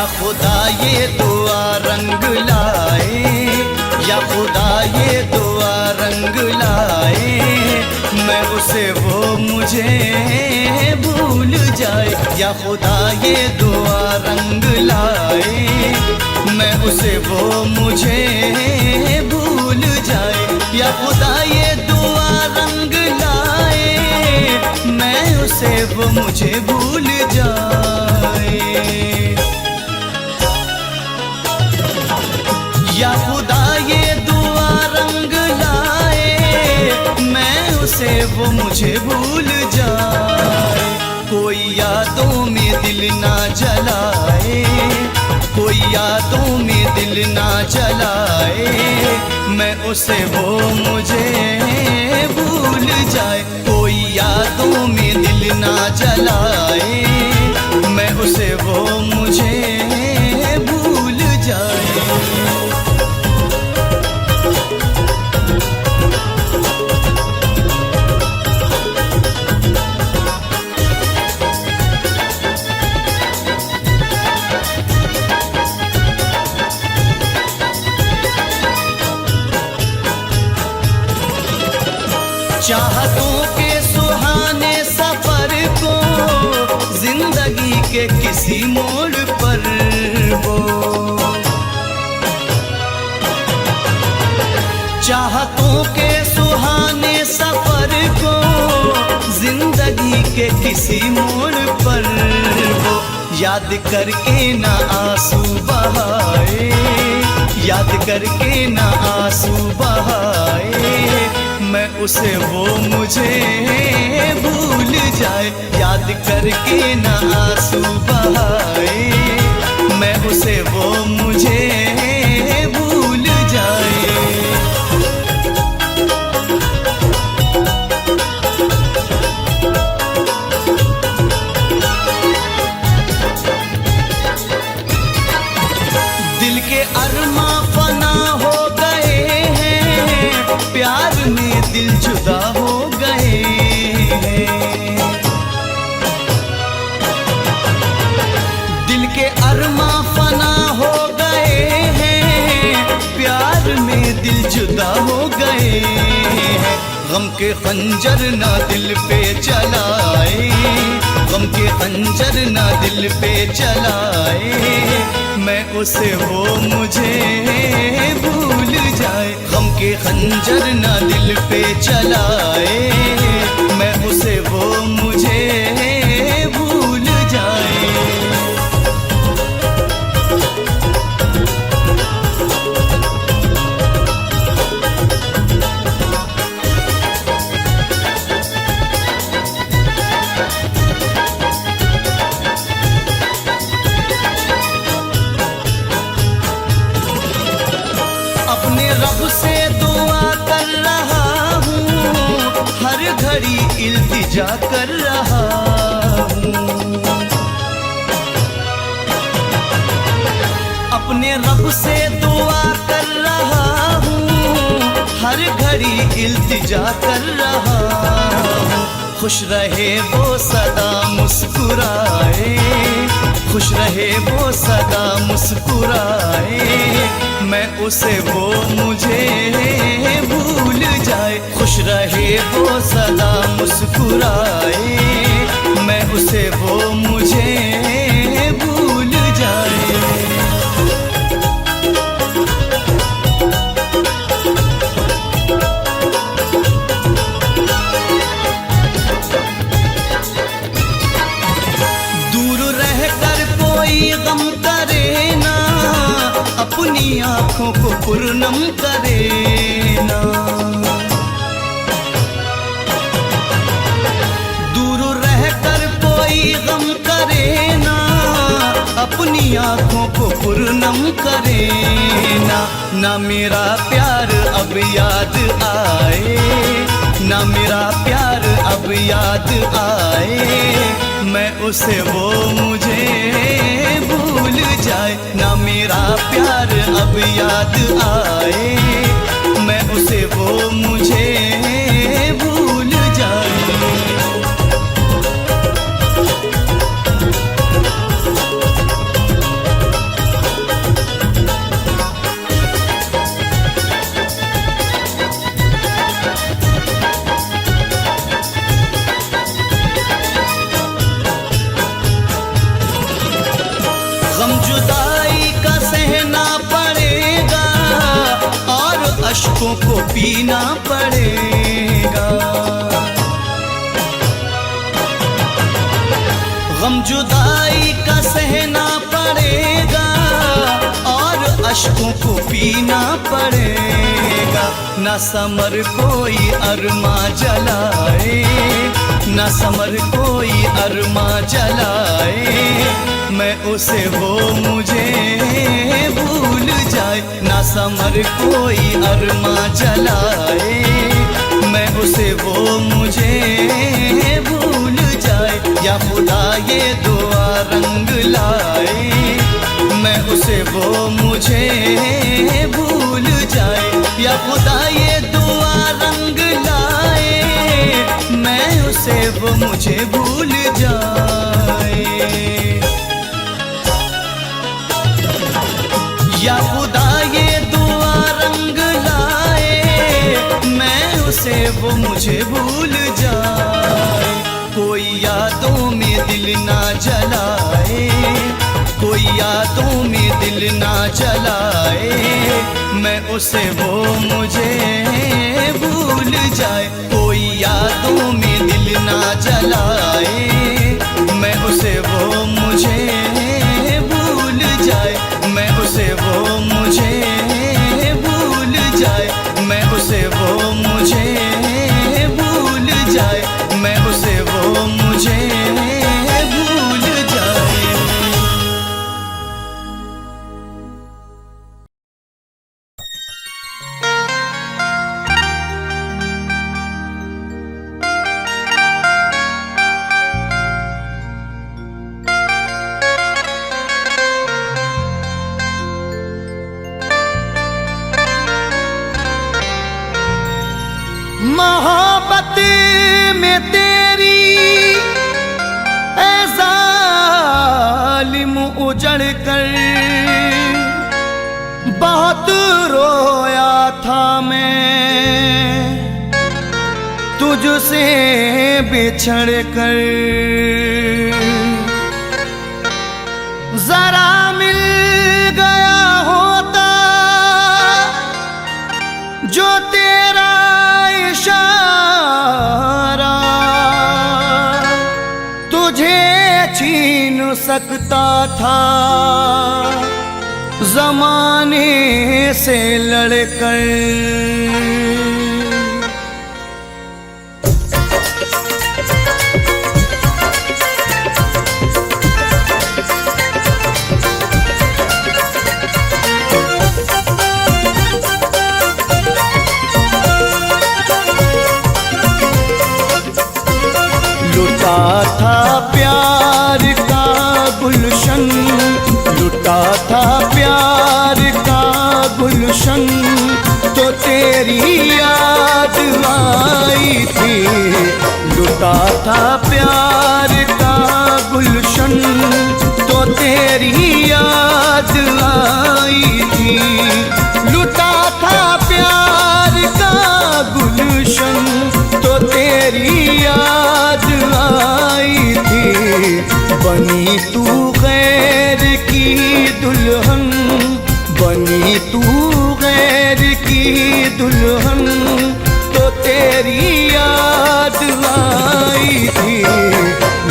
या खुदा ये दुआ रंग लाए, या खुदा ये दुआ रंग लाए, मैं उसे वो मुझे भूल जाए। या खुदा ये दुआ रंग लाए, मैं उसे वो मुझे भूल जाए। या खुदा ये दुआ रंग लाए, मैं उसे वो मुझे भूल जाए। या खुदा ये दुआ रंग लाए, मैं उसे वो मुझे भूल जाए। कोई यादों में दिल ना जलाए, कोई यादों में दिल ना जलाए, मैं उसे वो मुझे भूल जाए। कोई यादों में दिल ना जलाए, मैं उसे वो मुझे भूल जाए। चाहतों के सुहाने सफर को जिंदगी के किसी मोड़ पर वो, चाहतों के सुहाने सफर को जिंदगी के किसी मोड़ पर वो, याद करके ना आंसू बहाए, याद करके ना आंसू बहाए, मैं उसे वो मुझे भूल जाए। याद करके ना आंसू बहाए, मैं उसे वो मुझे भूल जाए। दिल के अरमा फना हो गए हैं, प्यार में दिल जुदा हो गए हैं। दिल के अरमा फना हो गए हैं, प्यार में दिल जुदा हो गए हैं। गम के खंजर ना दिल पे चलाए, गम के खंजर ना दिल पे चलाए, मैं उसे वो मुझे भूल जाए। गम के खंजर ना दिल पे चलाए, मैं उसे वो मुझे भूल जाए। अपने रब से दुआ कर रहा हूँ, हर घड़ी इल्तिजा कर रहा हूँ। अपने रब से दुआ कर रहा हूँ, हर घड़ी इल्तिजा कर रहा हूँ। खुश रहे वो सदा मुस्कुराए, खुश रहे वो सदा मुस्कुराए, मैं उसे वो मुझे भूल जाए। खुश रहे वो सदा मुस्कुराए, मैं उसे वो मुझे भूल जाए। गम करे ना, अपनी आँखों को पूर्णम करे ना। दूर रहकर कोई गम करे ना, अपनी आँखों को पूर्णम करे ना। ना मेरा प्यार अब याद आए, ना मेरा प्यार अब याद आए, मैं उसे वो मुझे भूल जाए। ना मेरा प्यार अब याद आए, मैं उसे वो मुझे भूल जाए। को पीना पड़ेगा। गम जुदाई का सहना पड़ेगा और अश्कों को पीना पड़ेगा। न समर कोई अरमा जलाए, न समर कोई अरमा जलाए, मैं उसे वो मुझे भूल जाए। न समर कोई अरमा जलाए, मैं उसे वो मुझे भूल जाए। या खुदा ये दुआ रंग लाए, मैं उसे वो मुझे भूल जाए। या खुदा ये दुआ रंग लाए, मैं उसे वो मुझे भूल जाए। या खुदा ये दुआ रंग लाए, मैं उसे वो मुझे भूल जाए। कोई यादों में दिल ना जलाए, कोई यादों में दिल ना जलाए, मैं उसे वो मुझे भूल जाए। कोई यादों में दिल ना जलाए, मैं उसे वो मुझे भूल जाए। मैं उसे वो मुझे भूल जाए, मैं उसे वो मुझे भूल जाए, मैं उसे वो मुझे भूल जाए। मोहब्बत में तेरी ऐ जालिम उजड़ कर बहुत रोया था मैं, तुझसे बिछड़ कर। जरा मिल गया होता जो तेरा इशारा, तुझे छीन सकता था ज़माने से लड़कर। लुटा था प्यार का गुलशन, लुटा था प्यार का गुलशन, तो तेरी याद आई थी। लुटा था प्यार का गुलशन, तो तेरी याद आई थी। लुटा था प्यार का गुलशन, तो तेरी याद आई थी। बनी तू गैर की दुल्हन, बनी तू गैर की दुल्हन, तो तेरी याद आई थी।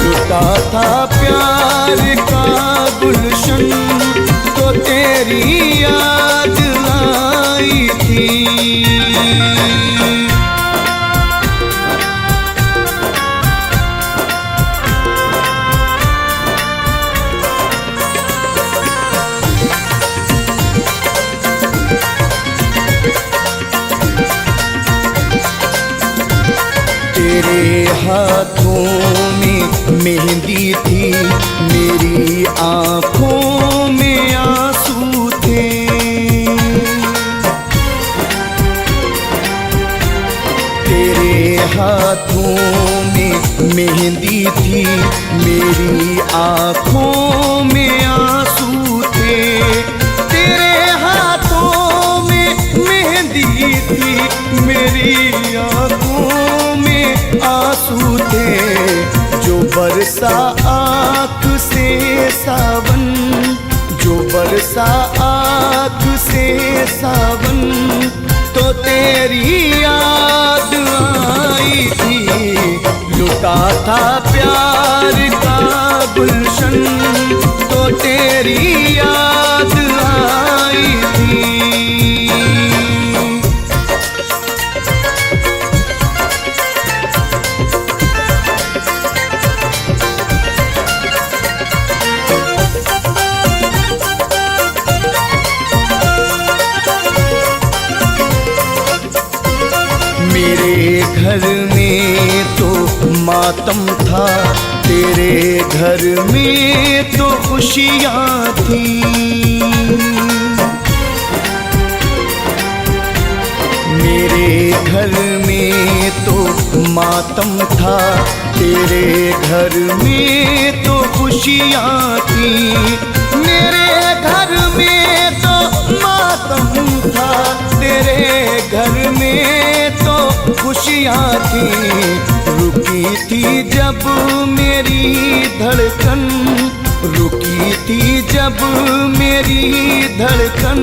लुटा था प्यार का गुलशन, तो तेरी याद आई थी। तेरे हाथों में मेहंदी थी, मेरी आँखों में आंसू थे। तेरे हाथों में मेहंदी थी, मेरी आँखों में आंसू थे। तेरे हाथों में मेहंदी थी, मेरी आँखों में आंसू थे। जो बरसा आँख से सावन, जो बरसा आँख से सावन, तो तेरे तेरी याद आई थी, लुटा था प्यार का गुलशन तो तेरी याद आई थी। मेरे घर में तो मातम था, तेरे घर में तो खुशियाँ थी। मेरे घर में तो मातम था, तेरे घर में तो खुशियाँ थी। मेरे घर में तो मातम था, तेरे घर में तो खुशियाँ थी। रुकी थी जब मेरी धड़कन, रुकी थी जब मेरी धड़कन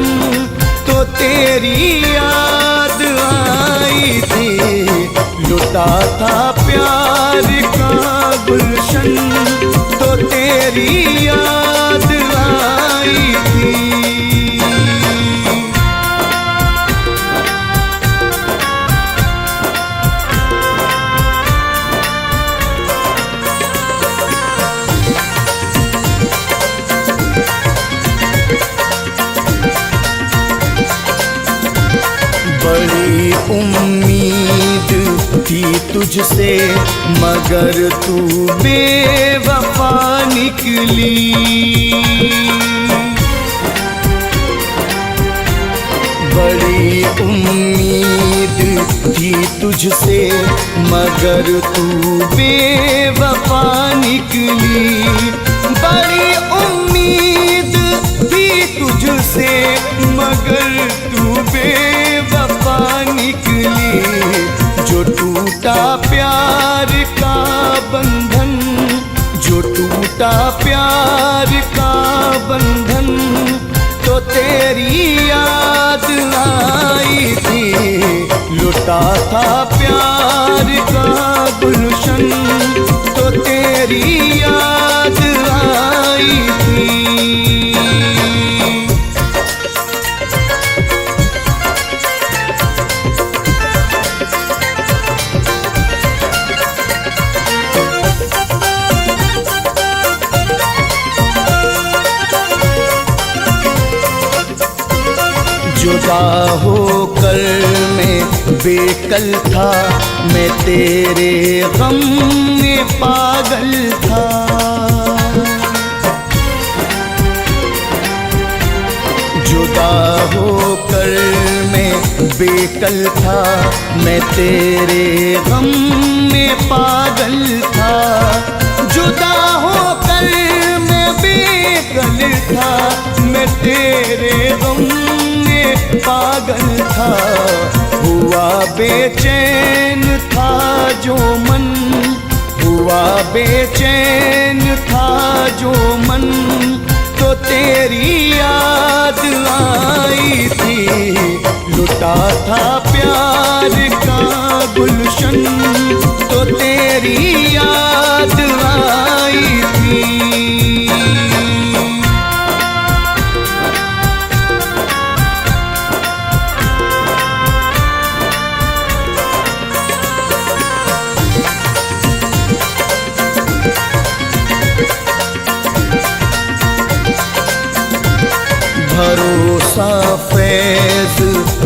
तो तेरी याद आई थी। लुटा था प्यार का गुलशन तो तेरी याद आई थी। बड़ी उम्मीद थी तुझसे मगर तू बेवफा निकली। बड़ी उम्मीद थी तुझसे मगर तू बेवफा निकली। बड़ी उम्मीद थी तुझसे मगर तू बेवफा निकली। जो टूटा प्यार का बंधन, जो टूटा प्यार का बंधन तो तेरी याद आई थी। लुटा था प्यार का गुलशन तो तेरी याद आई थी। जुदा होकर मैं बेकल था, मैं तेरे गम में पागल था। जुदा होकर मैं बेकल था, मैं तेरे गम में पागल था। जुदा होकर मैं बेकल था, मैं तेरे गम पागल था। हुआ बेचैन था जो मन, हुआ बेचैन था जो मन तो तेरी याद आई थी। लुटा था प्यार का गुलशन तो तेरी याद आई थी। भरोसा फैज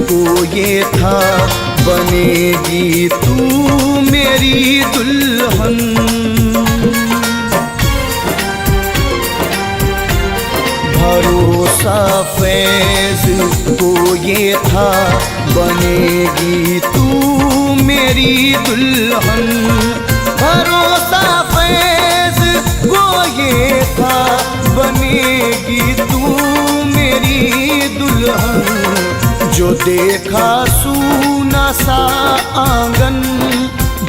को ये था बनेगी तू मेरी दुल्हन। भरोसा फैज को ये था बनेगी तू मेरी दुल्हन। भरोसा फैज को ये था बनेगी तू मेरी दुल्हन। जो देखा सूना सा आंगन,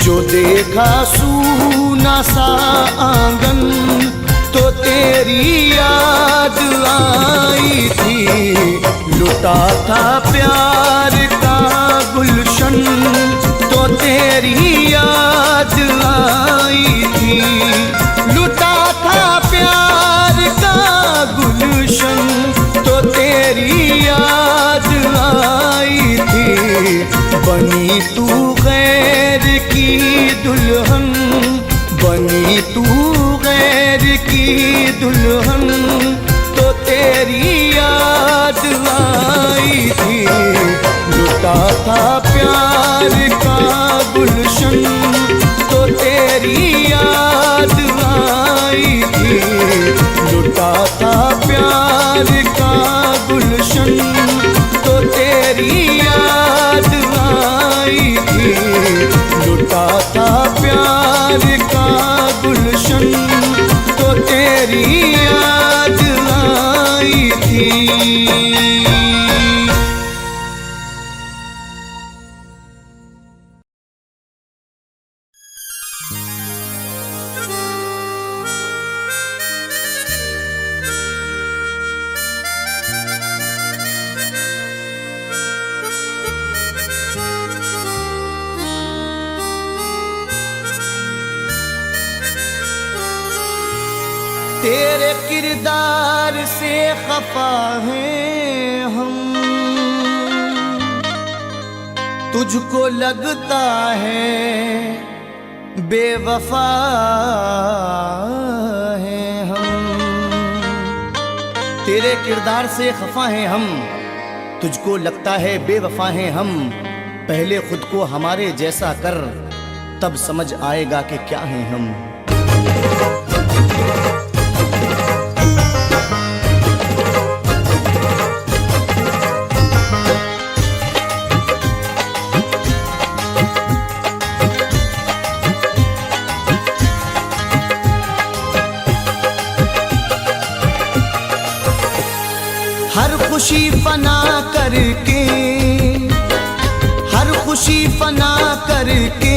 जो देखा सूना सा आंगन तो तेरी याद आई थी। लुटा था प्यार का गुल गुलशन तो तेरी याद आई थी। लुटा था प्यार का गुलशन तो तेरी याद आई थी। बनी तू गैर की दुल्हन, बनी तू गैर की दुल्हन तो तेरी याद आई थी। लुटा था प्यार का गुलशन तो तेरी याद आई थी। लुटा था प्यार का गुलशन तो तेरी याद आई थी। लुटा था प्यार का गुलशन तो तेरी याद आई थी। तेरे किरदार से खफा हैं हम, तुझको लगता है बेवफा हैं हम। तेरे किरदार से खफा हैं हम, तुझको लगता है बेवफा हैं हम। पहले खुद को हमारे जैसा कर, तब समझ आएगा कि क्या हैं हम। हर खुशी फना करके, हर खुशी फना करके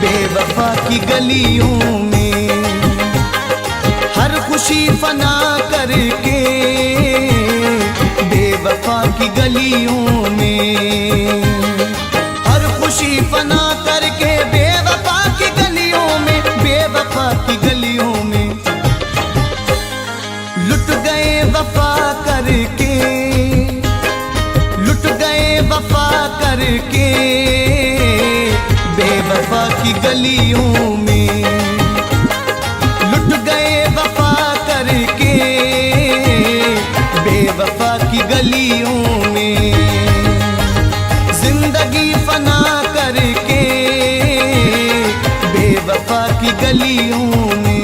बेवफा की गलियों में, हर खुशी फना करके बेवफा की गलियों में, हर खुशी फना करके बेवफा की गलियों में, बेवफा की गलियों में लुट गए वफा करके, लुट गए वफा करके बेवफा की गलियों में, लुट गए वफा करके बेवफा की गलियों में। जिंदगी फना करके बेवफा की गलियों में।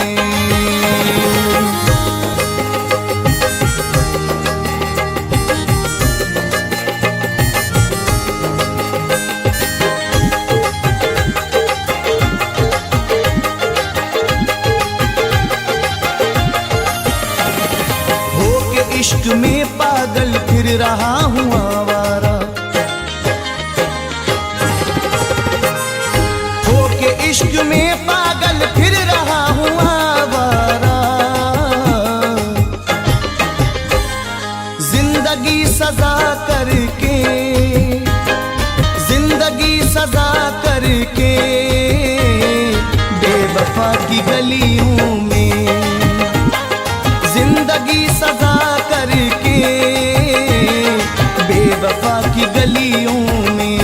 इश्क में पागल फिर रहा हूँ आवारा, होके इश्क में पागल फिर रहा हूँ आवारा। जिंदगी सजा करके, जिंदगी सजा करके बेवफा की गलियों में, जिंदगी सजा करके बेवफा की गलियों में।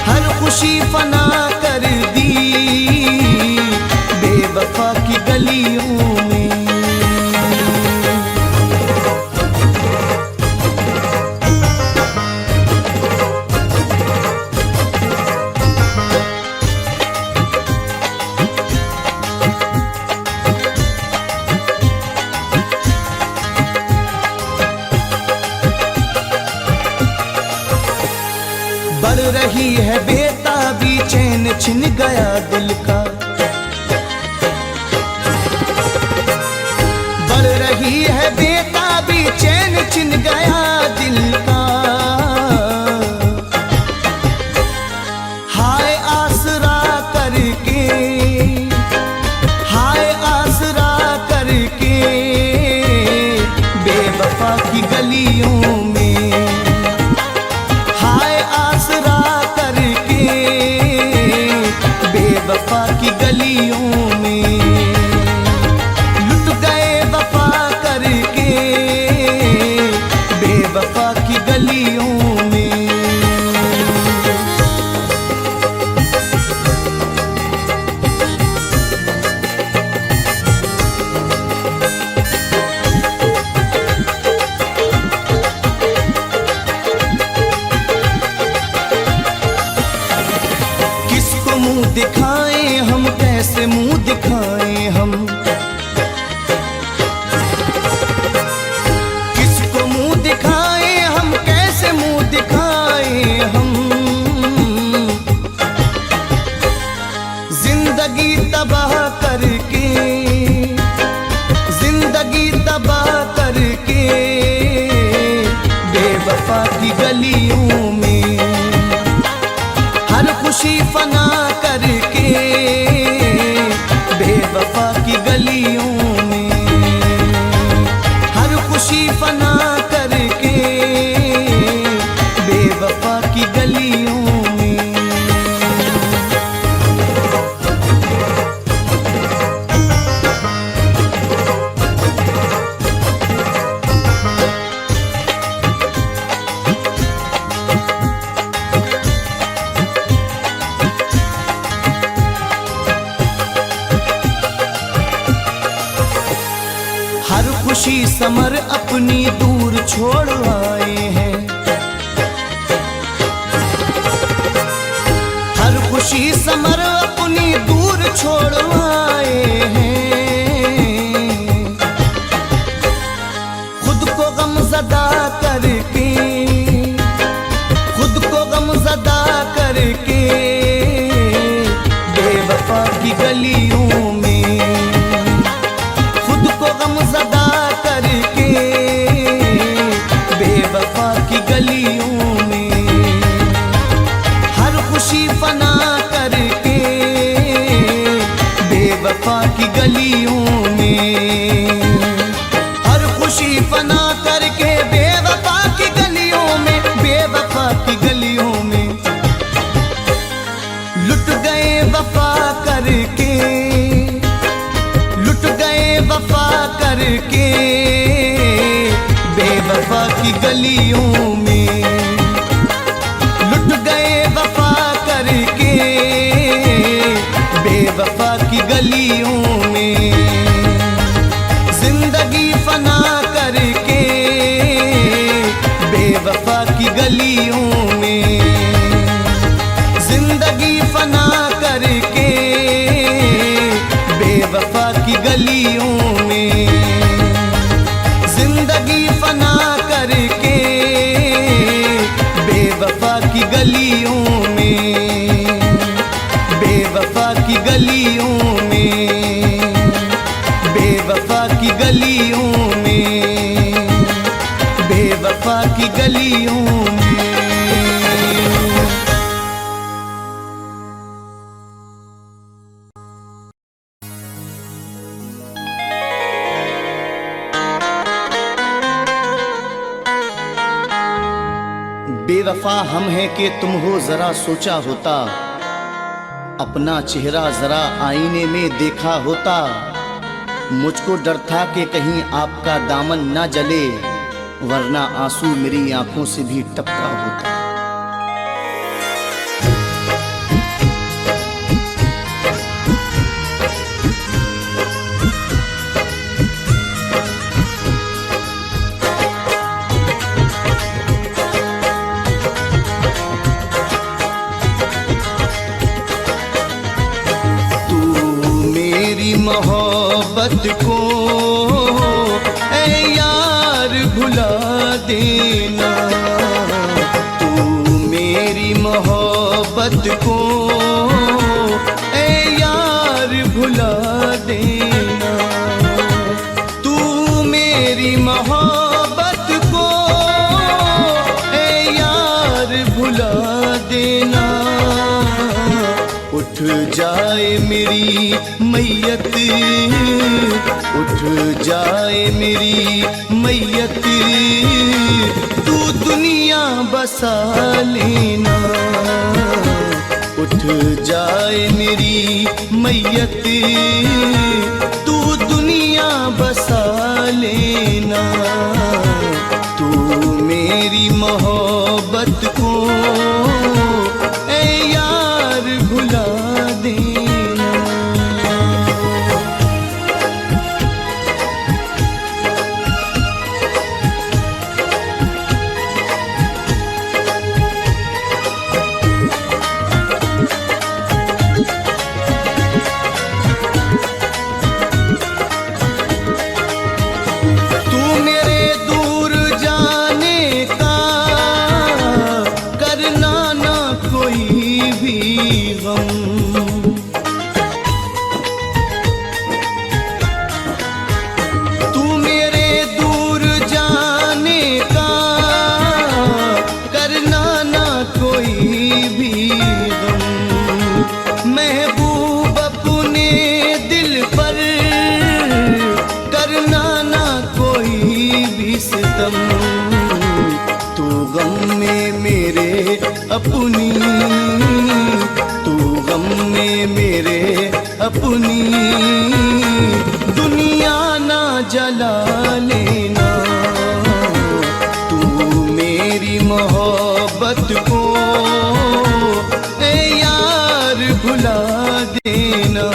हर खुशी फना कर दी बेवफा की गलियों में। बढ़ रही है बेताबी, चैन छिन गया दिल का, बढ़ रही है बेताबी, चैन छिन गया दिल का। हाय आसरा करके, हाय आसरा करके बेवफा की गलियों में, गलियों में, लुट गए वफा करके बेवफा की गलियों में। किसको मुंह दिखाएं हम, कैसे मुंह दिखाएं हम, किसको मुंह दिखाएं हम, कैसे मुंह दिखाएं हम। जिंदगी तबाह करके, जिंदगी तबाह करके बेवफा की गलियों में, हर खुशी फना करके बेवफा की गलियों में, हर खुशी फना करके बेवफा की गलियों में। हर खुशी समर अपनी दूर छोड़ आए हैं, हर खुशी समर अपनी दूर छोड़ आए हैं। खुद को गमज़दा करके, खुद को गमज़दा करके बेवफा की गलियों में, खुद को गमज़दा करके बेवफा की गलियों में, हर खुशी फना करके बेवफा की गलियों में, हर खुशी फना करके बेवफा की गलियों में, बेवफा की गलियों में। लुट गए वफा करके, लुट गए वफा करके बेवफा की गलियों में, लुट गए वफा करके बेवफा की गलियों में। जिंदगी फना करके बेवफा की गलियों में, जिंदगी फना करके बेवफा की गलियों में, जिंदगी फना करके बेवफा की गलियों में, बेवफा की गलियों में, बेवफा की गलियों में, बेवफा की गलियों में। बेवफा हम हैं कि तुम हो, जरा सोचा होता, अपना चेहरा जरा आईने में देखा होता। मुझको डर था कि कहीं आपका दामन ना जले, वरना आंसू मेरी आंखों से भी टपका होता। मोहब्बत को ऐ यार भुला देना, तू मेरी मोहब्बत को ऐ यार भुला देना, तू मेरी मोहब्बत को ऐ यार भुला देना। उठ जाए मेरी मैयत, उठ जाए मेरी मैयत, तू दुनिया बसा लेना। उठ उठ जाए मेरी मैयत, तू दुनिया बसा लेना, तू मेरी मोहब्बत को ऐ यार भुला देना। तू गम में मेरे अपनी, तू गम में मेरे अपनी, दुनिया ना जला लेना, तू मेरी मोहब्बत को ऐ यार भुला देना,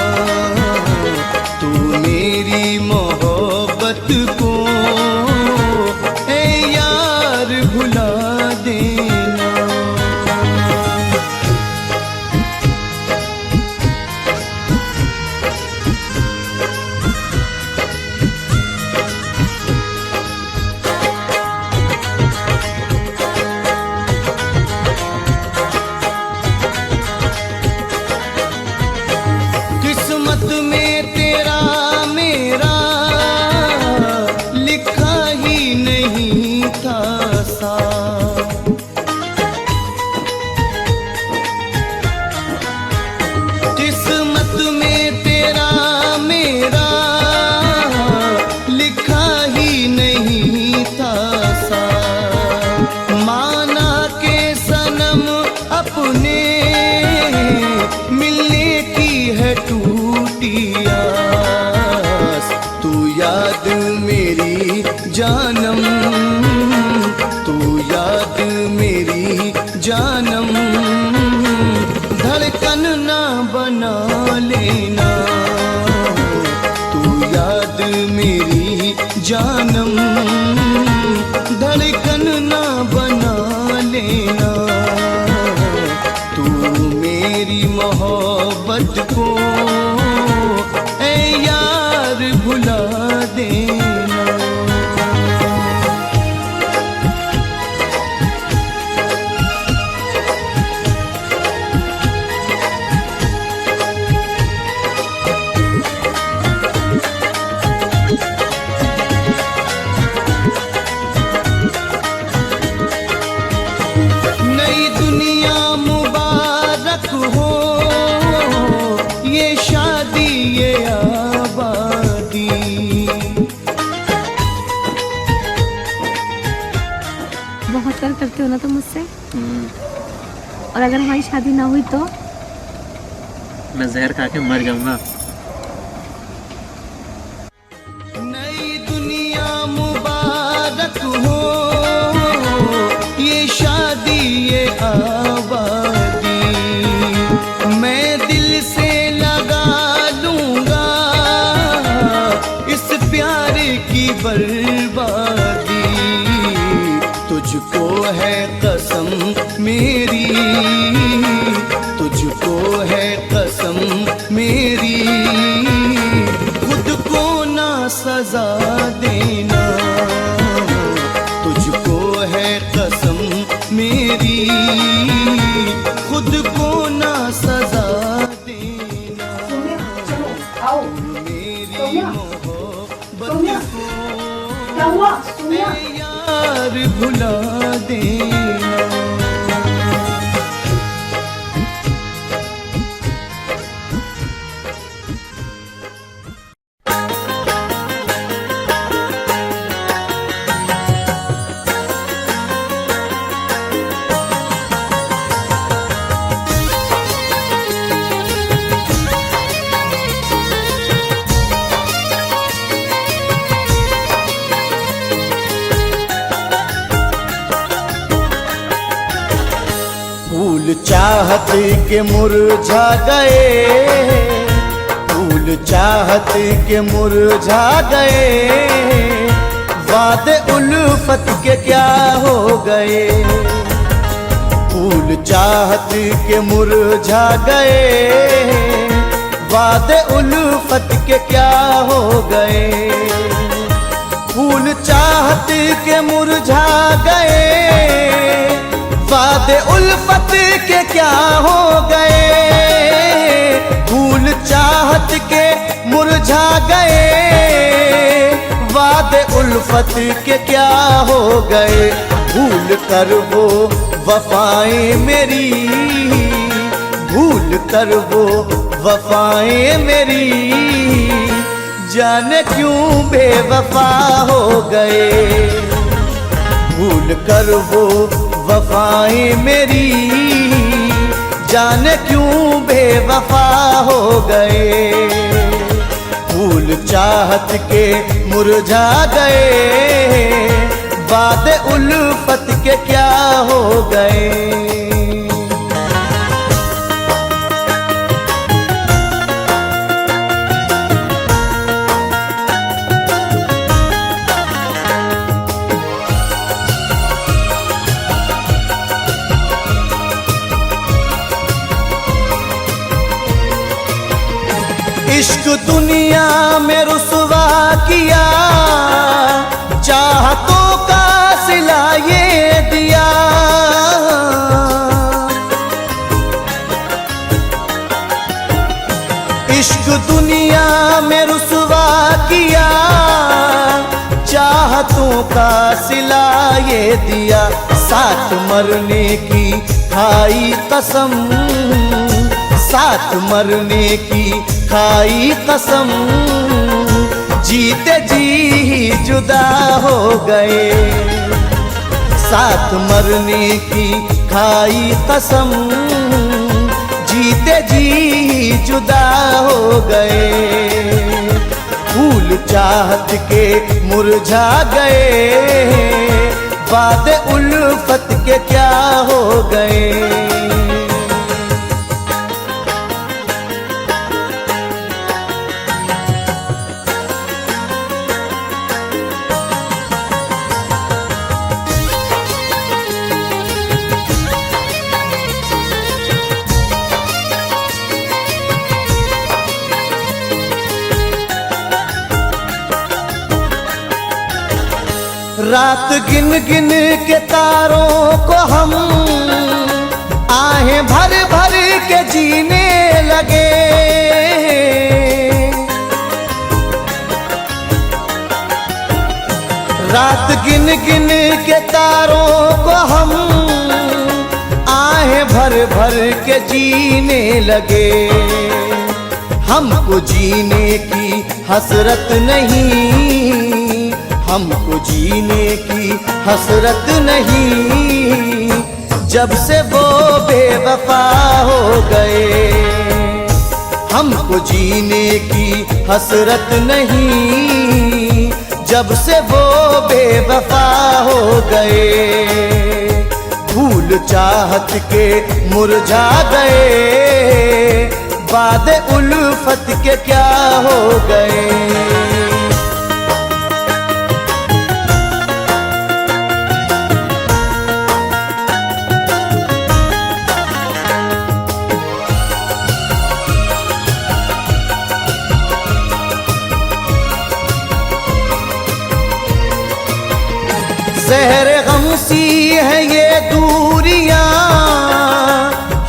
तू मेरी मोहब्बत को भुला देना। किस्मत में तेरा मेरा लिखा ही नहीं था, किस्मत में तेरा मेरा लिखा ही नहीं था सा, माना के सनम अपने मिलने की है टूटी आस, तू याद मेरी जानम, तू याद मेरी जानम, धड़कन ना बना लेना, तू याद मेरी जानम, धड़कन ना बना लेना, तू मेरी मोहब्बत को ऐ यार भुला देना। नई दुनिया मुबारक हो, ये शादी ये आबादी, बहुत प्यार करते हो ना तुम मुझसे, और अगर हमारी शादी ना हुई तो मैं जहर खा के मर जाऊंगा। नई दुनिया मुबारक हो, ये शादी ये आबादी, मैं दिल से लगा लूंगा इस प्यार की बर्बादी, तुझको है कसम मेरी, तुझको है कसम मेरी, खुद को ना सजा देना, तुझको है कसम मेरी, खुद को ना सजा देना, मेरी मोहब्बत को यार भुला देना। चाहत के मुरझा गए, फूल चाहत के मुरझा गए, वादे उल्फत के क्या हो गए। फूल चाहत के मुरझा गए, वादे उल्फत के क्या हो गए। फूल चाहत के मुरझा गए, वादे उल्फत के क्या हो गए। फूल चाहत के मुरझा गए, वादे उल्फत के क्या हो गए। भूल कर वो वफाएं मेरी, भूल कर वो वफाएं मेरी, जाने क्यों बेवफा हो गए। भूल कर वो वफाएं मेरी, जाने क्यों बेवफा हो गए। फूल चाहत के मुरझा गए, वादे उल्फत के क्या हो गए। इश्क दुनिया में रुसवा किया, चाहतों का सिला ये दिया। इश्क दुनिया में रुसवा किया, चाहतों का सिला ये दिया। साथ मरने की खाई कसम, साथ मरने की खाई कसम, जीते जी ही जुदा हो गए। साथ मरने की खाई कसम, जीते जी ही जुदा हो गए। फूल चाहत के मुरझा गए, वादे उल्फत के क्या हो गए। रात गिन गिन के तारों को हम आहें भर भर के जीने लगे। रात गिन गिन के तारों को हम आहें भर भर के जीने लगे। हमको जीने की हसरत नहीं, हमको जीने की हसरत नहीं, जब से वो बेवफा हो गए। हमको जीने की हसरत नहीं, जब से वो बेवफा हो गए। फूल चाहत के मुरझा गए, वादे उल्फत के क्या हो गए। ज़हर गम सी है ये दूरियां,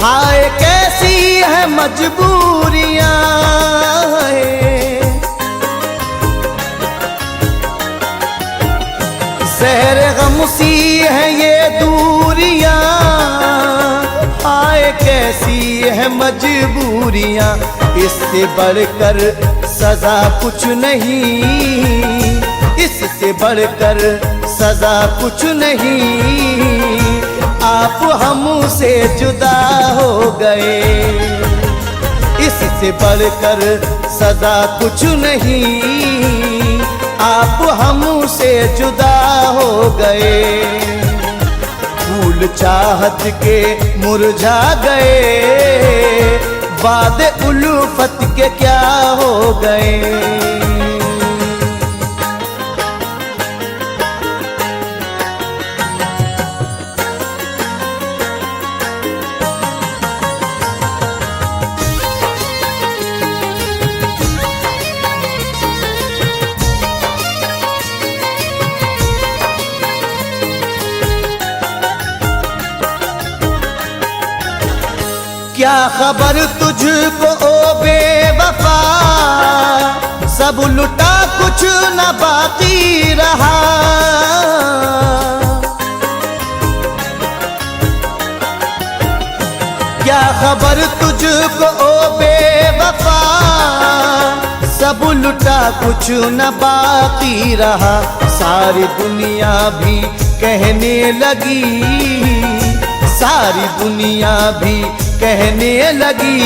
हाय कैसी है मजबूरियां। ज़हर गम सी है ये दूरियां, हाय कैसी है मजबूरियां। इससे बढ़कर सजा कुछ नहीं, इससे बढ़कर सजा कुछ नहीं। आप हमसे जुदा हो गए, इससे बढ़कर सजा कुछ नहीं। आप हमसे जुदा हो गए। फूल चाहत के मुरझा गए, वादे उल्फत के क्या हो गए। क्या खबर तुझको ओ बेवफा, सब लुटा कुछ न बाकी रहा। क्या खबर तुझको ओ बेवफा, सब लुटा कुछ न बाकी रहा। सारी दुनिया भी कहने लगी, सारी दुनिया भी कहने लगी,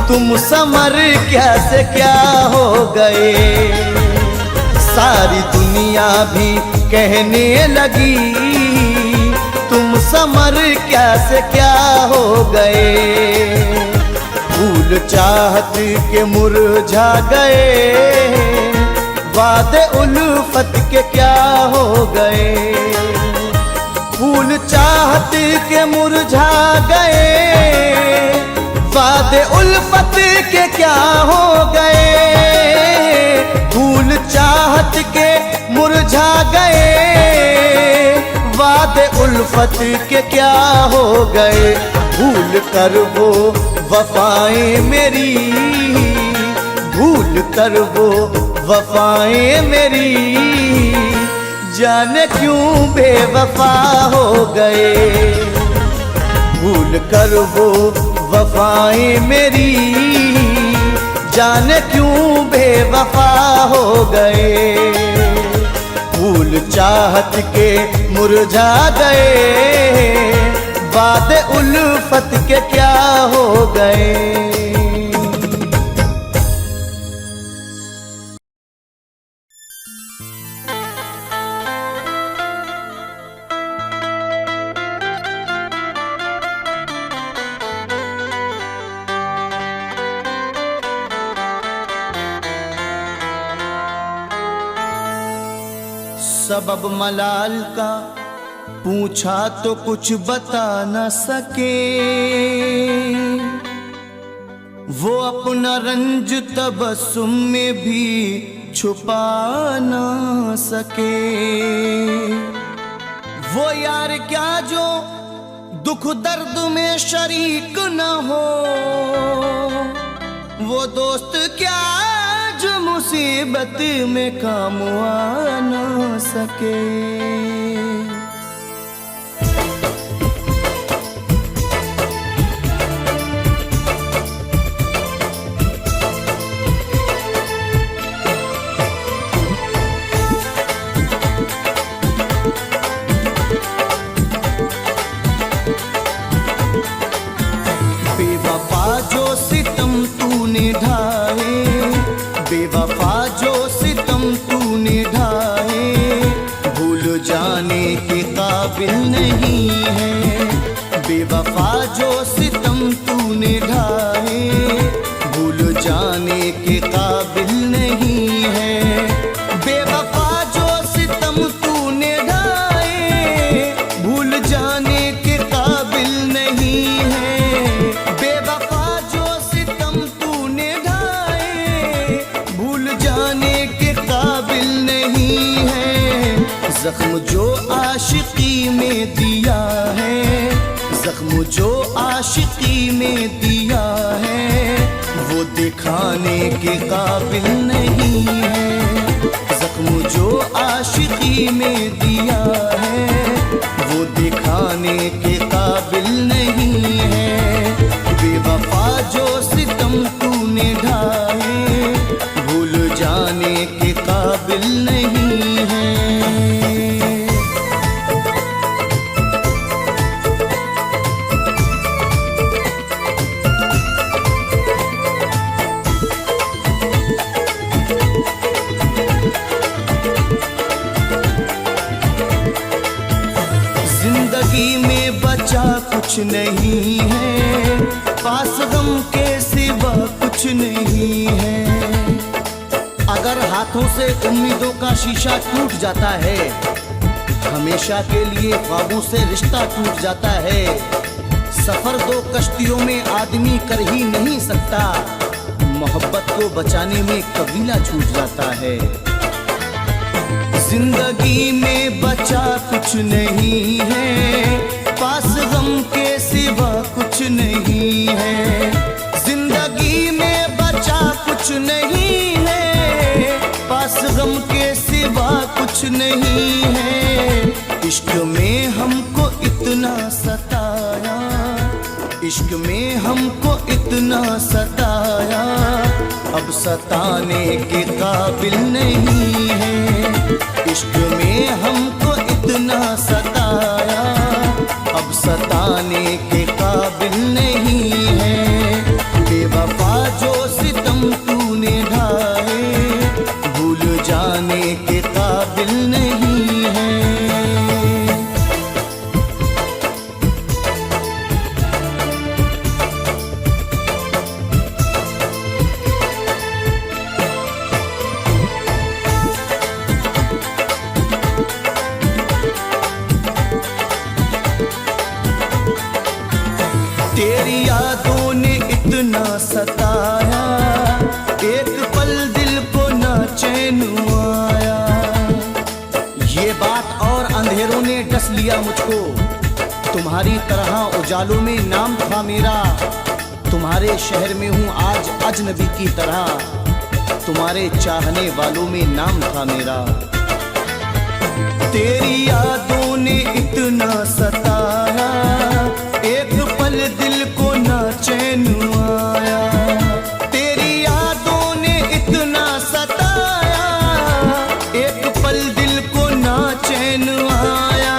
तुम समर कैसे क्या हो गए। सारी दुनिया भी कहने लगी, तुम समर कैसे क्या हो गए। फूल चाहत के मुरझा गए, वादे उल्फत के क्या हो गए। फूल चाहत के मुरझा गए, वादे उल्फत के क्या हो गए। फूल चाहत के मुरझा गए, वादे उल्फत के क्या हो गए। भूल कर वो वफाएं मेरी, भूल कर वो वफाएं मेरी, जाने क्यों बेवफा हो गए। भूल कर वो वफाएं मेरी, जाने क्यों बेवफा हो गए। फूल चाहत के मुरझा गए, वादे उल्फत के क्या हो गए। सबब मलाल का पूछा तो कुछ बता न सके, वो अपना रंज तबस्सुम में भी छुपा न सके। वो यार क्या जो दुख दर्द में शरीक न हो, वो दोस्त क्या जो मुसीबत में काम आ न सके। बेवफा जो सितम तूने ढाए, बेवफा जो सितम तूने ढाए, भूल जाने के काबिल नहीं है। बेवफा जो सितम तूने ढाए, भूल जाने के काबिल नहीं है। बेवफा जो सितम तूने ढाए, भूल जाने के काबिल नहीं है। बेवफा जो सितम तूने ढाए, भूल जाने के काबिल नहीं है। जख्म जो आशिकी में दिया है, जख्म जो आशिकी में दिया है, वो दिखाने के काबिल नहीं है। जख्म जो आशिकी में दिया है, वो दिखाने के काबिल नहीं है। बेवफा जो सितम तूने ढाए, भूल जाने के काबिल नहीं है। कुछ नहीं है, पास गम के सिवा कुछ नहीं है। अगर हाथों से उम्मीदों का शीशा टूट जाता है, हमेशा के लिए ख्वाबों से रिश्ता टूट जाता है। सफर दो कश्तियों में आदमी कर ही नहीं सकता, मोहब्बत को बचाने में कबीला छूट जाता है। जिंदगी में बचा कुछ नहीं है, पास गम के सिवा कुछ नहीं है। जिंदगी में बचा कुछ नहीं है, पास गम के सिवा कुछ नहीं है। इश्क में हमको इतना सताया, इश्क में हमको इतना सताया, अब सताने के काबिल नहीं है। इश्क में हमको इतना सताया, अब सताने के काबिल नहीं है। बेवफा जो सितम तूने ढाए, भूल जाने के काबिल नहीं है। तेरी यादों ने इतना सताया, एक पल दिल को ना चैन आया। ये बात और अंधेरों ने डस लिया मुझको, तुम्हारी तरह उजालों में नाम था मेरा। तुम्हारे शहर में हूँ आज अजनबी की तरह, तुम्हारे चाहने वालों में नाम था मेरा। तेरी यादों ने इतना सताया, एक पल दिल को ना चैन आया। तेरी यादों ने इतना सताया, एक पल दिल को ना चैन आया।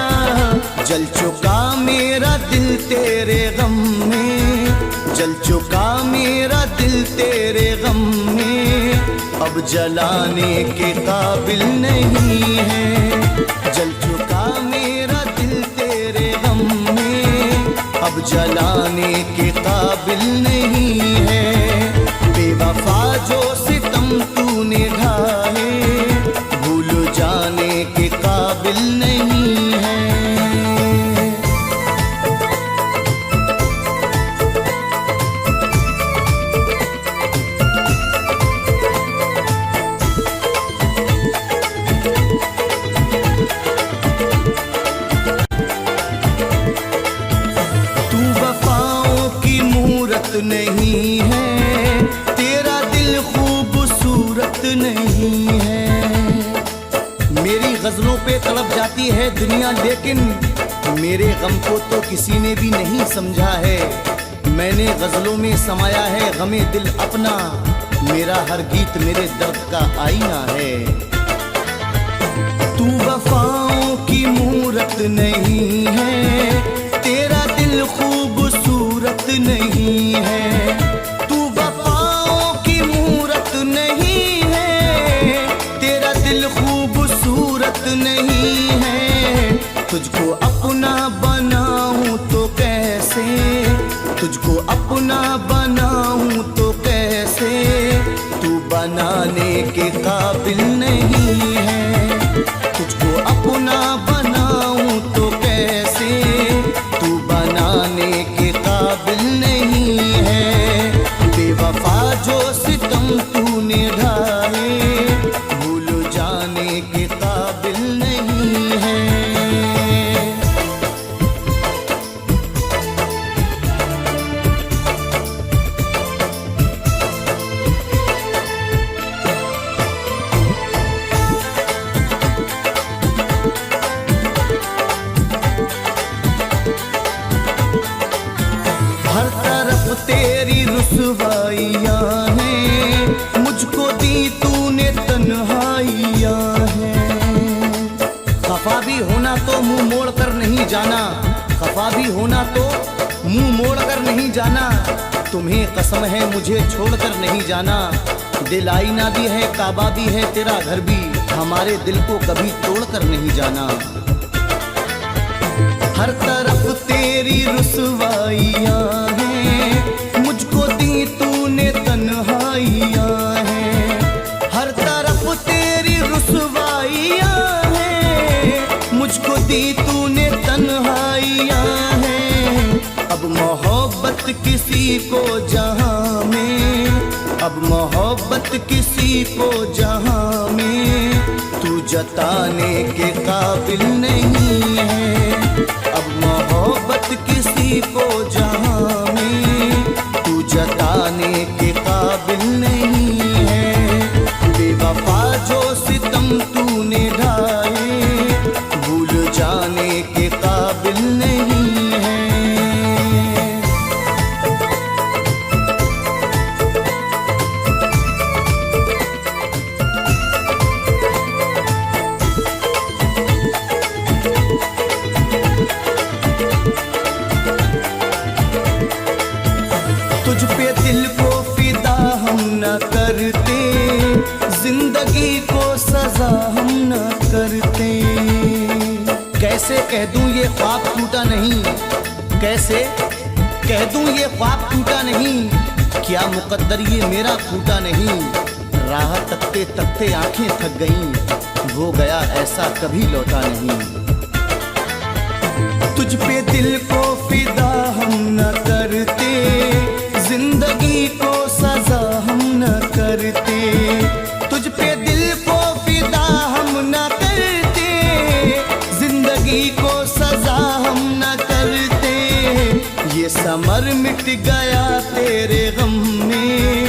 जल चुका मेरा दिल तेरे गम में, जल चुका मेरा दिल तेरे गम में, अब जलाने के काबिल नहीं है। जल चुका मेरा दिल तेरे गम में, अब जलाने के काबिल नहीं है। बेवफा जो सितम तूने ढाए, भूल जाने के काबिल नहीं है। नहीं है, तेरा दिल खूबसूरत नहीं है। मेरी गजलों पे तड़प जाती है दुनिया, लेकिन मेरे गम को तो किसी ने भी नहीं समझा है। मैंने गजलों में समाया है गमे दिल अपना, मेरा हर गीत मेरे दर्द का आईना है। तू वफाओं की मूरत नहीं है, तेरा दिल खूबसूरत नहीं है। तू वफाओं की मूरत नहीं है, तेरा दिल खूबसूरत नहीं है। तुझको अपना बनाऊं तो कैसे, तुझको अपना बनाऊं तो कैसे, तू बनाने के काबिल नहीं है। तुझको अपना बनाऊं तो कैसे, तू बनाने के काबिल नहीं है। बेवफा जो सितम तूने ढाए, भूल जाने के काबिल नहीं है। हर तरफ तेरी रुसवाइयाँ हैं, मुझको दी तूने तन्हाइयाँ हैं। खफा भी होना तो मुंह मोड़ कर नहीं जाना, खफा भी होना तो मुंह मोड़ कर नहीं जाना। तुम्हें कसम है मुझे छोड़कर नहीं जाना। दिल आईना भी है, काबा भी है, तेरा घर भी, हमारे दिल को कभी तोड़ कर नहीं जाना। हर तरफ तेरी रुसवाइयाँ हैं, मुझको दी तूने तन्हाइयाँ हैं। हर तरफ तेरी रुसवाइयाँ हैं, मुझको दी तूने तन्हाइयाँ हैं। अब मोहब्बत किसी को जहाँ में, अब मोहब्बत किसी को जहाँ में तू जताने के काबिल नहीं है। अब मोहब्बत किसी को जहाँ में तू जताने के काबिल नहीं है। बेवफा जो सितम तूने ढाए भूल जाने के काबिल नहीं है। तुझ पे दिल को फिदा हम न करते, जिंदगी को सजा हम न करते। कैसे कह दूं ये ख्वाब टूटा नहीं, कैसे कह दूं ये ख्वाब टूटा नहीं, क्या मुकद्दर ये मेरा फूटा नहीं। राह तकते तकते आंखें थक गईं, वो गया ऐसा कभी लौटा नहीं। तुझ पे दिल को फिदा हम न करते, जिंदगी को सजा हम न करते। तुझ पे दिल को फिदा हम न करते, जिंदगी को सजा हम न करते। ये समर मिट गया तेरे गम में,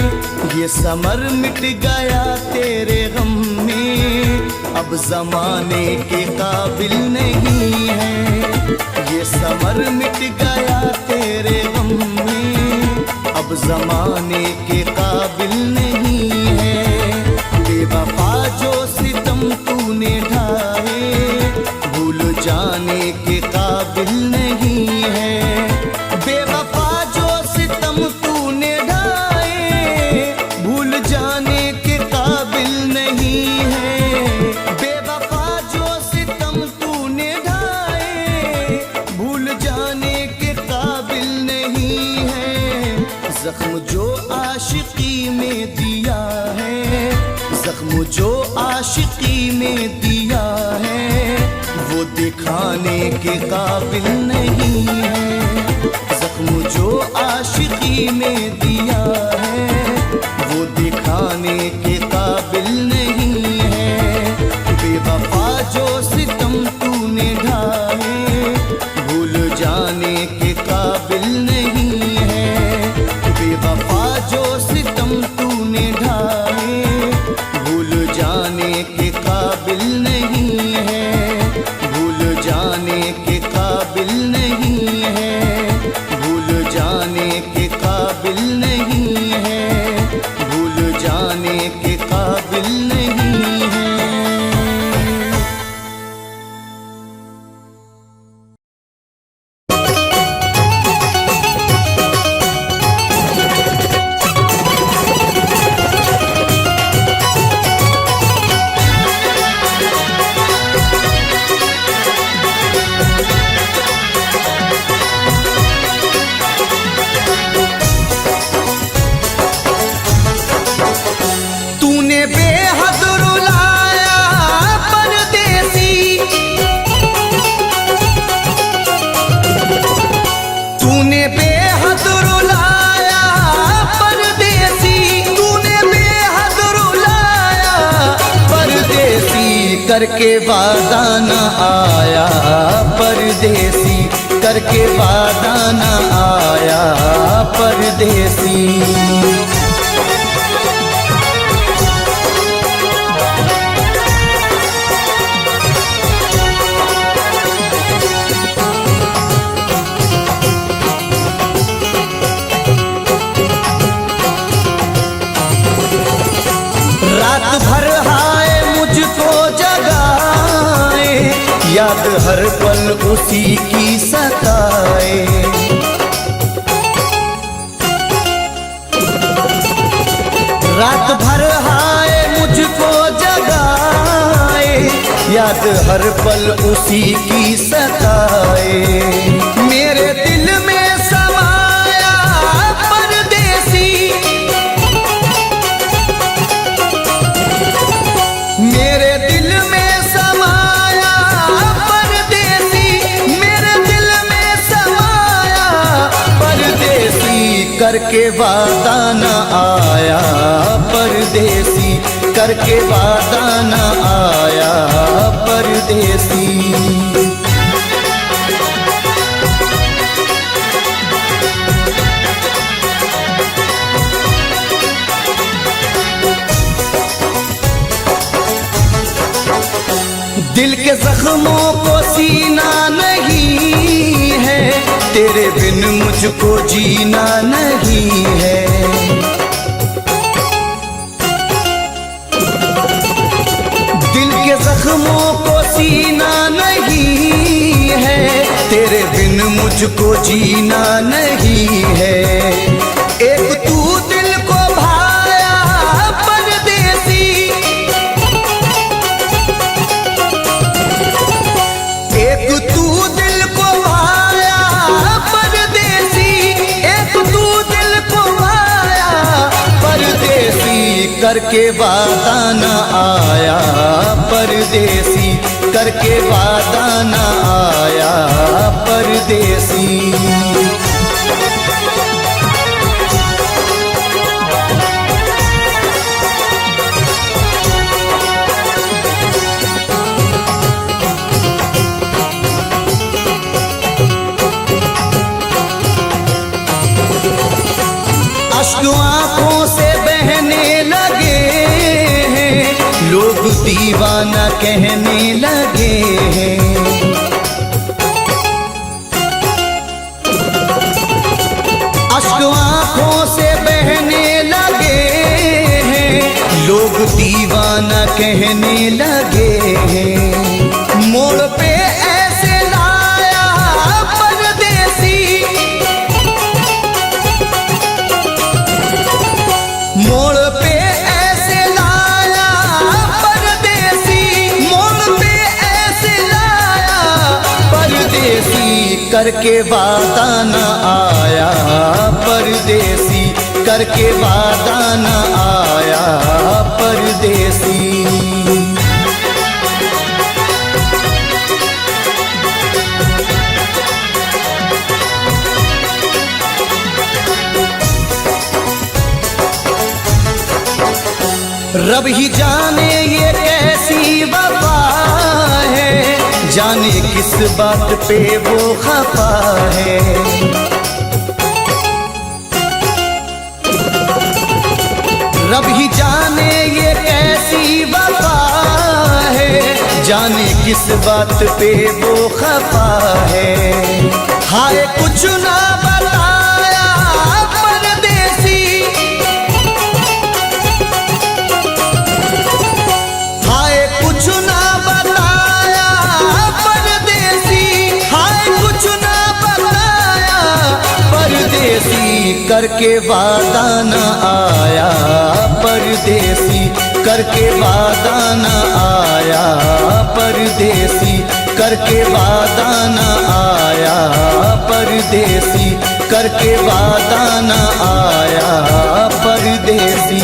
ये समर मिट गया तेरे गम में, अब जमाने के काबिल नहीं है। ये समर मिट गया तेरे गम में, अब जमाने के काबिल नहीं है। बेवफा जो सितम तूने ढाए भूल जाने के काबिल नहीं है। बेवफा जो सितम तूने ढाए भूल जाने के काबिल नहीं है। बेवफा जो सितम तूने ढाए भूल जाने के काबिल नहीं है। जख्म जो आशिकी में दिया है, जख्म जो आशिकी में दिया है, वो दिखाने के काबिल नहीं है। जख्म जो आशिकी में दिया है, वो दिखाने के काबिल नहीं है। बेवफा जो सितम तूने ढाए भूल जाने के काबिल नहीं है। बेवफा जो सितम तूने ढाए भूल जाने के काबिल नहीं है। भूल जाने के काबिल नहीं है। भूल जाने के काबिल नहीं है। भूल जाने के काबिल नहीं है। तूने बेहद रुलाया परदेसी, तूने बेहद रुलाया परदेसी, तूने बेहद रुलाया परदेसी, करके वादा न आया परदेसी, करके वादा न आया परदेसी। रात भर हाय मुझको जगाए, याद हर पल उसी की सताए। रात भर हाय मुझको जगाए, याद हर पल उसी की सताए। मेरे दिल में समाया परदेसी, मेरे दिल में समाया परदेसी, मेरे दिल में समाया परदेसी, करके वादा न आया परदेसी, करके वादा न आया परदेसी। दिल के जख्मों को सीना नहीं है, तेरे बिन मुझको जीना नहीं है। दिल के जख्मों को सीना नहीं है, तेरे बिन मुझको जीना नहीं है। एक तू दिल को भाया परदेसी, एक तू दिल को भाया परदेसी, एक तू दिल को भाया परदेसी, करके वादा न आया परदेसी, करके वादा न आया परदेसी। अश्क आंखों से बहने लगे हैं, लोग दीवाना कहने लगे हैं। अश्क आंखों से बहने लगे हैं, लोग दीवाना कहने लगे हैं। मोड़ पे ऐसे लाया परदेसी, मोड़ पे ऐसे लाया परदेसी, मोड़ पे ऐसे लाया परदेसी, करके वादा न आया परदेसी, करके वादा न आया परदेसी। रब ही जाने ये कैसी वफा है, जाने किस बात पे वो खफा है। रब ही जाने ये कैसी वफा है, जाने किस बात पे वो खफा है। हाय कुछ ना बताया परदेसी, हाय कुछ ना बताया परदेसी, हाय कुछ ना बताया परदेसी, करके वादा न आया परदेसी, करके वादा न आया परदेसी, करके वादा न आया परदेसी, करके वादा न आया परदेसी।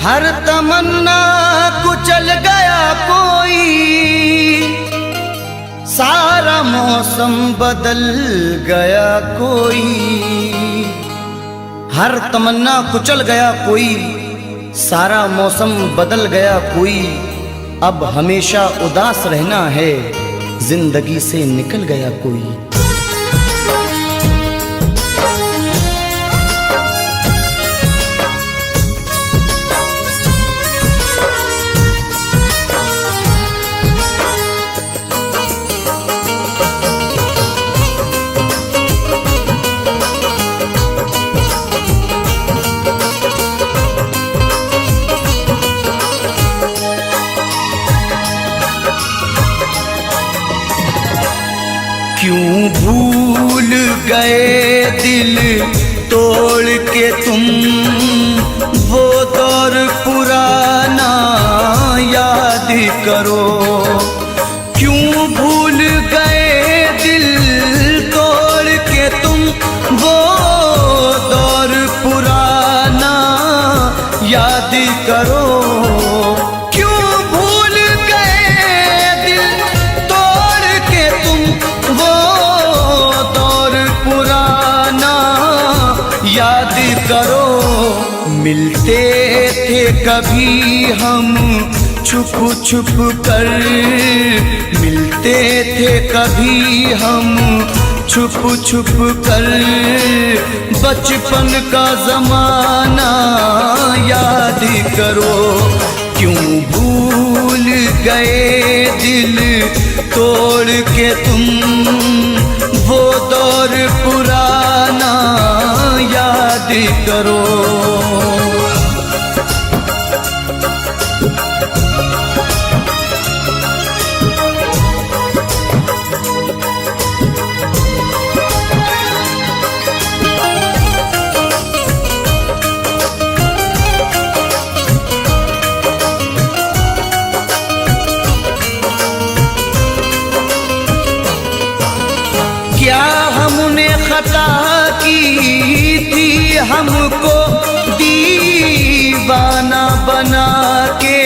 हर तमन्ना कुचल गया कोई, सारा मौसम बदल गया कोई। हर तमन्ना कुचल गया कोई, सारा मौसम बदल गया कोई। अब हमेशा उदास रहना है, जिंदगी से निकल गया कोई। क्यों भूल गए दिल तोड़ के तुम वो दौर पुराना याद करो। क्यों भूल गए दिल तोड़ के तुम वो दौर पुराना याद करो। क्यों भूल गए दिल तोड़ के तुम वो दौर पुराना याद करो। मिलते थे कभी हम छुप छुप कर, मिलते थे कभी हम छुप छुप कर। बचपन का जमाना याद करो। क्यों भूल गए दिल तोड़ के तुम वो दौर पुराना याद करो। क्या हमने खता की थी हमको दीवाना बना के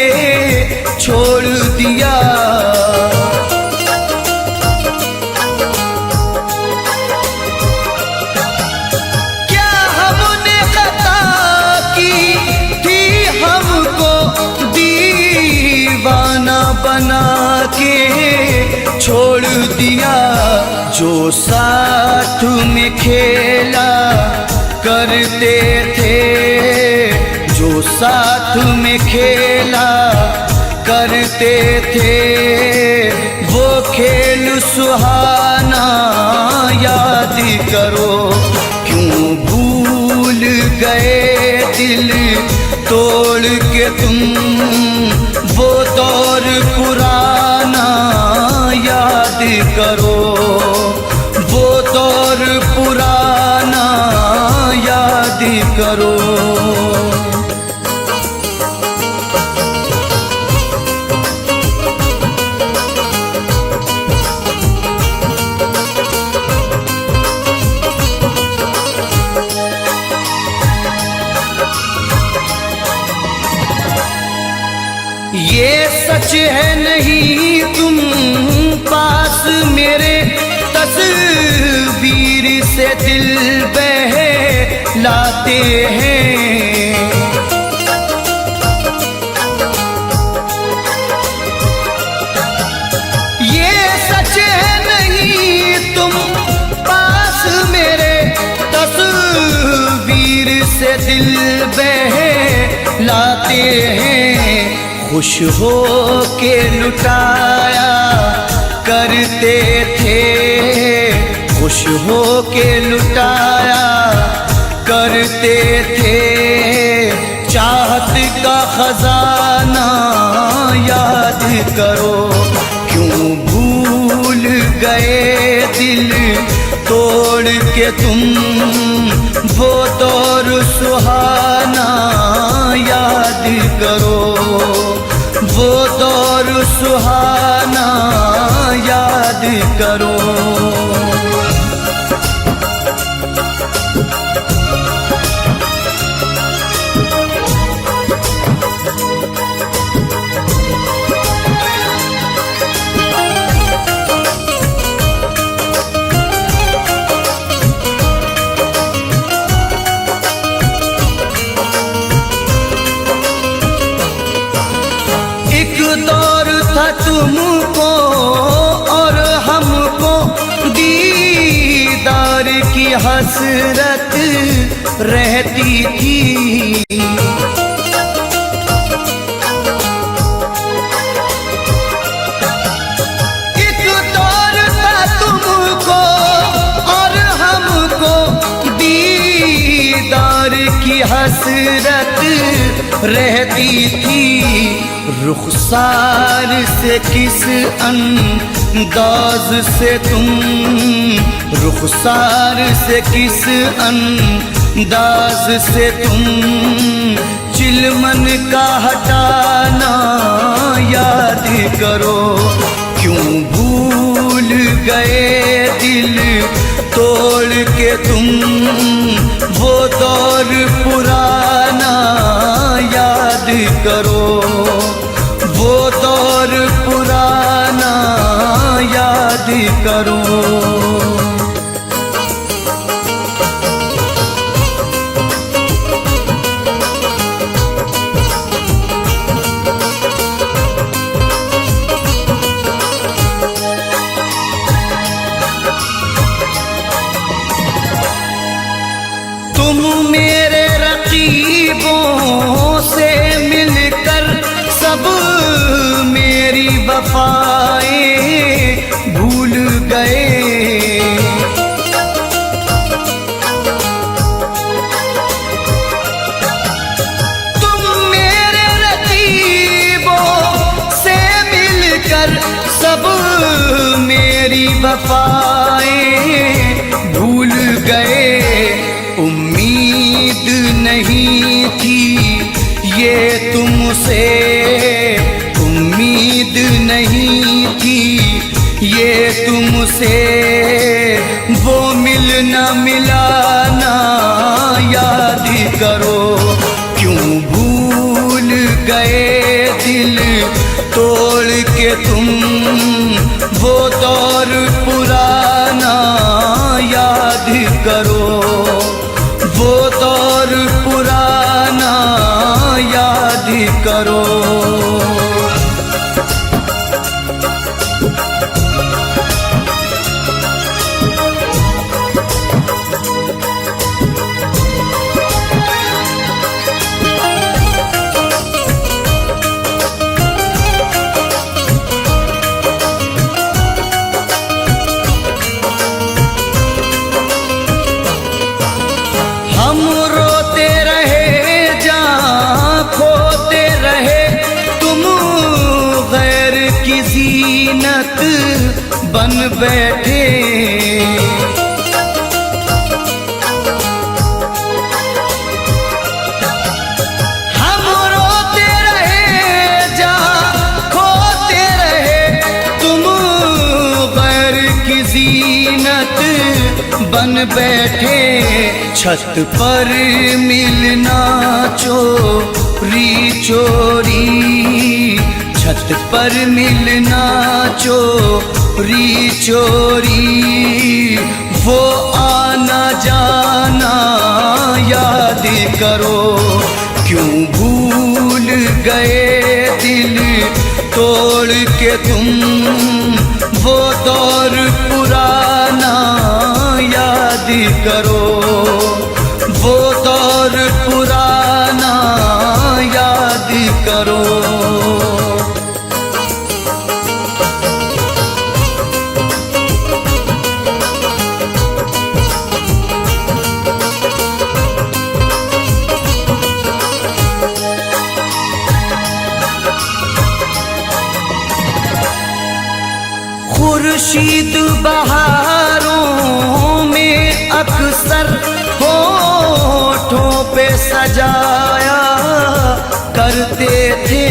छोड़ दिया। क्या हमने खता की थी हमको दीवाना बना के छोड़ दिया। जो साथ में खेला करते थे, जो साथ में खेला करते थे, वो खेल सुहाना याद करो। क्यों भूल गए दिल तोड़ के तुम वो दौर पुराना याद करो। वो दौर पुराना याद करो। ये सच है नहीं तुम पास मेरे, तस्वीर से दिल बहलाते हैं। ये सच है नहीं तुम पास मेरे, तस्वीर से दिल बहलाते हैं। खुश हो के लुटाया करते थे, खुश हो के लुटाया करते थे। चाहत का खजाना याद करो। क्यों भूल गए दिल तोड़ के तुम वो दौर सुहाना याद करो। वो दौर सुहाना याद करो। दौर था तुमको और हमको दीदार की हसरत रहती थी। एक दौर था तुमको और हमको दीदार की हसरत रहती थी। रुखसार से किस अंदाज से तुम रुखसार से किस अंदाज से तुम चिलमन का हटाना याद करो। क्यों भूल गए दिल तोड़ के तुम वो दौर पुराना याद करो, वो दौर पुराना याद करो। तुम मेरे रकीबों से मिलकर सब मेरी वफाएं भूल गए। तुम मेरे रकीबों से मिलकर सब मेरी वफाएं भूल गए। उम्मीद नहीं थी ये तुमसे, उम्मीद नहीं थी ये तुमसे, वो मिलना मिलाना याद करो। क्यों भूल गए दिल तोड़ के तुम वो दौर पुराना याद करो, वो दौर पुराना याद करो। हम रोते रहे जहाँ खोते रहे, तुम गैर की जीनत बन बैठे। हम रोते रहे जहाँ खोते रहे, तुम गैर की जीनत बन बैठे। छत पर मिलना चोरी चोरी, छत पर मिलना चोरी चोरी, वो आना जाना याद करो। क्यों भूल गए दिल तोड़ के तुम वो दौर पुराना याद करो, वो दौर पुराना याद करो। खुर्शीद बहारों में अक्सर होठों पे सजाया करते थे।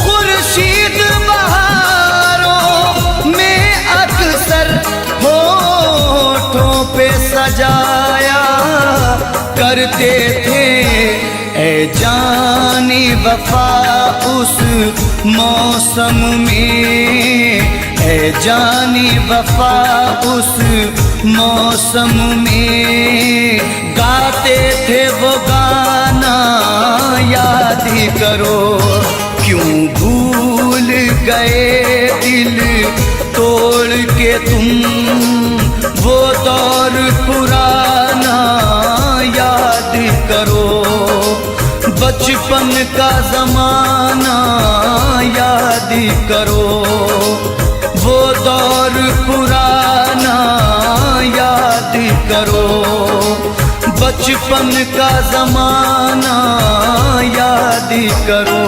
खुर्शीद बहारों में अक्सर होठों पे सजाया करते थे। ऐ जानी वफा उस मौसम में, ऐ जानी वफा उस मौसम में, गाते थे वो गाना याद करो। क्यों भूल गए दिल तोड़ के तुम वो दौर पुराना याद करो। बचपन का ज़माना याद करो, वो दौर पुराना याद करो। बचपन का ज़माना याद करो।